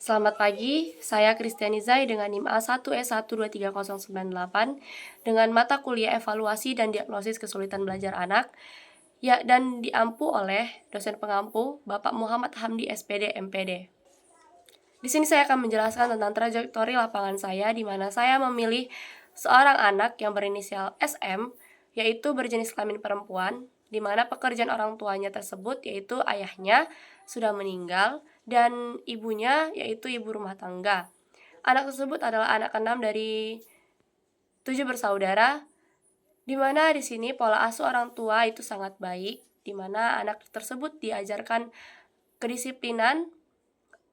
Selamat pagi, saya Kristiani Zai dengan NIM A1S1230988 dengan mata kuliah evaluasi dan diagnosis kesulitan belajar anak dan diampu oleh dosen pengampu Bapak Muhammad Hamdi SPD MPD. Di sini saya akan menjelaskan tentang trajektori lapangan saya di mana saya memilih seorang anak yang berinisial SM yaitu berjenis kelamin perempuan di mana pekerjaan orang tuanya tersebut yaitu ayahnya sudah meninggal dan ibunya yaitu ibu rumah tangga. Anak tersebut adalah anak keenam dari 7 bersaudara, di mana di sini pola asuh orang tua itu sangat baik, di mana anak tersebut diajarkan kedisiplinan,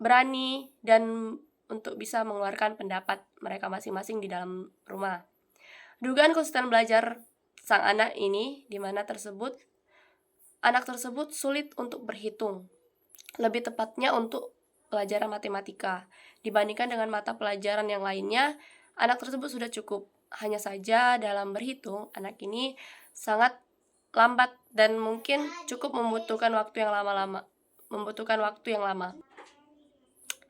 berani, dan untuk bisa mengeluarkan pendapat mereka masing-masing di dalam rumah. Dugaan kesulitan belajar sang anak ini, di mana anak tersebut sulit untuk berhitung, lebih tepatnya untuk pelajaran matematika. Dibandingkan dengan mata pelajaran yang lainnya, anak tersebut sudah cukup. Hanya saja dalam berhitung, anak ini sangat lambat dan mungkin cukup membutuhkan waktu yang lama.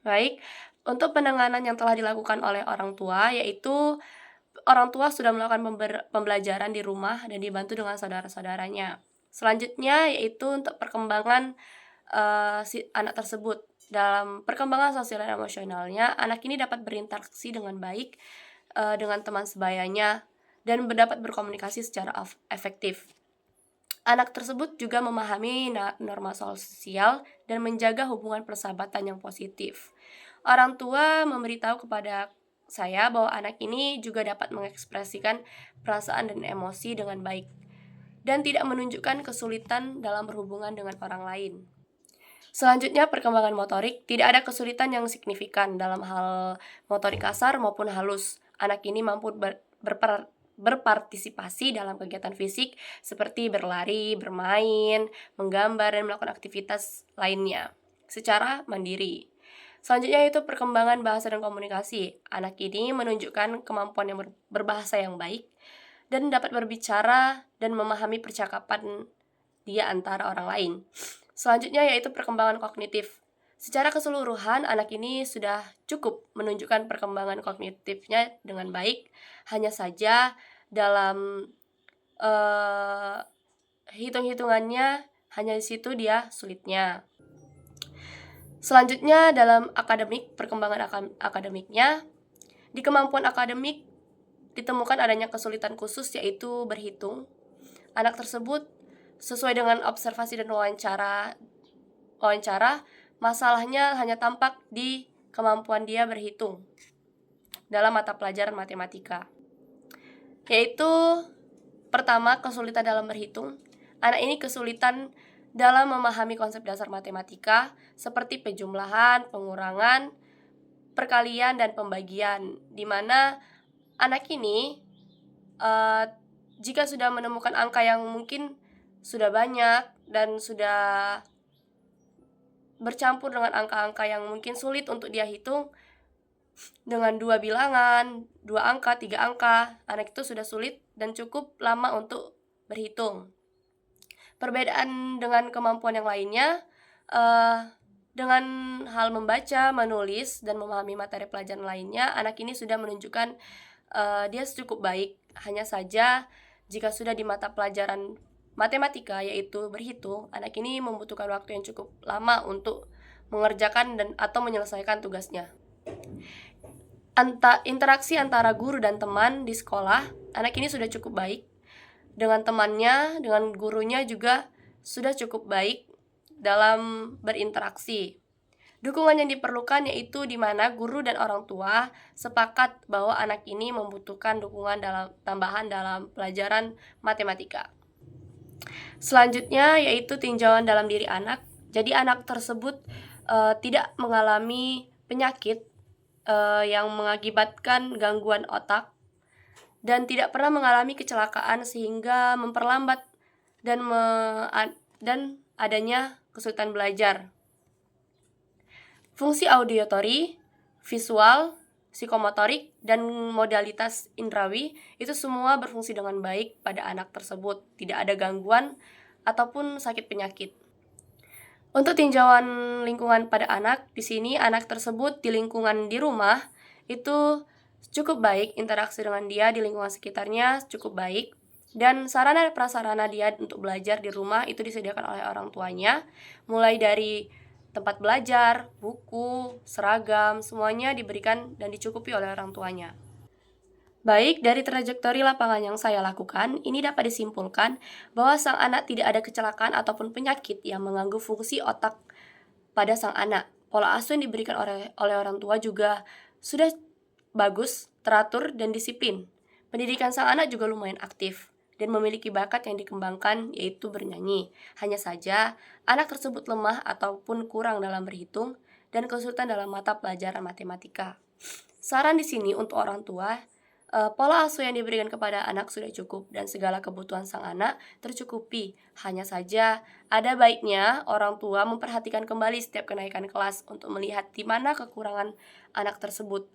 Baik, untuk penanganan yang telah dilakukan oleh orang tua, yaitu orang tua sudah melakukan pembelajaran di rumah dan dibantu dengan saudara-saudaranya. Selanjutnya yaitu untuk perkembangan si anak tersebut. Dalam perkembangan sosial dan emosionalnya, anak ini dapat berinteraksi dengan baik dengan teman sebayanya dan dapat berkomunikasi secara efektif. Anak tersebut juga memahami norma sosial dan menjaga hubungan persahabatan yang positif. Orang tua memberitahu kepada saya bahwa anak ini juga dapat mengekspresikan perasaan dan emosi dengan baik dan tidak menunjukkan kesulitan dalam berhubungan dengan orang lain. Selanjutnya, perkembangan motorik. Tidak ada kesulitan yang signifikan dalam hal motorik kasar maupun halus. Anak ini mampu berpartisipasi dalam kegiatan fisik seperti berlari, bermain, menggambar, dan melakukan aktivitas lainnya secara mandiri. Selanjutnya itu perkembangan bahasa dan komunikasi. Anak ini menunjukkan kemampuan yang berbahasa yang baik dan dapat berbicara dan memahami percakapan dia antara orang lain. Selanjutnya yaitu perkembangan kognitif. Secara keseluruhan, anak ini sudah cukup menunjukkan perkembangan kognitifnya dengan baik. Hanya saja dalam hitung-hitungannya, hanya di situ dia sulitnya. Selanjutnya dalam perkembangan akademiknya, di kemampuan akademik ditemukan adanya kesulitan khusus yaitu berhitung. Anak tersebut sesuai dengan observasi dan wawancara, masalahnya hanya tampak di kemampuan dia berhitung dalam mata pelajaran matematika. Yaitu pertama, kesulitan dalam berhitung. Anak ini kesulitan dalam memahami konsep dasar matematika seperti penjumlahan, pengurangan, perkalian, dan pembagian, di mana anak ini jika sudah menemukan angka yang mungkin sudah banyak dan sudah bercampur dengan angka-angka yang mungkin sulit untuk dia hitung dengan 2 bilangan, 2 angka, 3 angka, anak itu sudah sulit dan cukup lama untuk berhitung. Perbedaan dengan kemampuan yang lainnya, dengan hal membaca, menulis, dan memahami materi pelajaran lainnya, anak ini sudah menunjukkan dia cukup baik. Hanya saja jika sudah di mata pelajaran matematika yaitu berhitung, anak ini membutuhkan waktu yang cukup lama untuk mengerjakan atau menyelesaikan tugasnya. Interaksi antara guru dan teman di sekolah, anak ini sudah cukup baik. Dengan temannya, dengan gurunya juga sudah cukup baik dalam berinteraksi. Dukungan yang diperlukan yaitu di mana guru dan orang tua sepakat bahwa anak ini membutuhkan dukungan tambahan dalam pelajaran matematika. Selanjutnya yaitu tinjauan dalam diri anak. Jadi anak tersebut tidak mengalami penyakit yang mengakibatkan gangguan otak dan tidak pernah mengalami kecelakaan sehingga memperlambat dan adanya kesulitan belajar. Fungsi auditory, visual, psikomotorik, dan modalitas indrawi itu semua berfungsi dengan baik pada anak tersebut. Tidak ada gangguan ataupun sakit penyakit. Untuk tinjauan lingkungan pada anak, di sini anak tersebut di lingkungan di rumah itu cukup baik, interaksi dengan dia di lingkungan sekitarnya cukup baik, dan sarana prasarana dia untuk belajar di rumah itu disediakan oleh orang tuanya, mulai dari tempat belajar, buku, seragam, semuanya diberikan dan dicukupi oleh orang tuanya. Baik, dari trajektori lapangan yang saya lakukan, ini dapat disimpulkan bahwa sang anak tidak ada kecelakaan ataupun penyakit yang mengganggu fungsi otak pada sang anak. Pola asuh yang diberikan oleh orang tua juga sudah bagus, teratur, dan disiplin. Pendidikan sang anak juga lumayan aktif dan memiliki bakat yang dikembangkan, yaitu bernyanyi. Hanya saja, anak tersebut lemah ataupun kurang dalam berhitung dan kesulitan dalam mata pelajaran matematika. Saran di sini untuk orang tua, pola asuh yang diberikan kepada anak sudah cukup dan segala kebutuhan sang anak tercukupi. Hanya saja, ada baiknya orang tua memperhatikan kembali setiap kenaikan kelas untuk melihat di mana kekurangan anak tersebut.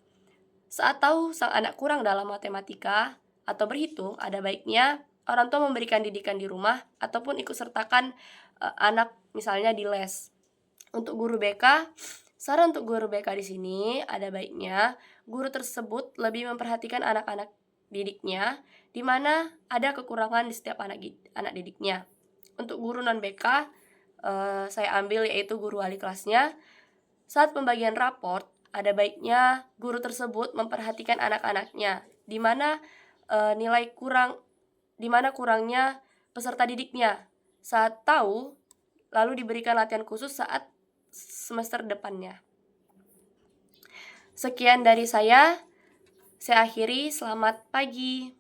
Saat tahu sang anak kurang dalam matematika atau berhitung, ada baiknya orang tua memberikan didikan di rumah ataupun ikut sertakan anak misalnya di les. Untuk guru BK, saran untuk guru BK di sini ada baiknya guru tersebut lebih memperhatikan anak-anak didiknya di mana ada kekurangan di setiap anak didiknya. Untuk guru non BK, saya ambil yaitu guru wali kelasnya. Saat pembagian raport, ada baiknya guru tersebut memperhatikan anak-anaknya di mana di mana kurangnya peserta didiknya. Saat tahu, lalu diberikan latihan khusus saat semester depannya. Sekian dari saya akhiri, selamat pagi.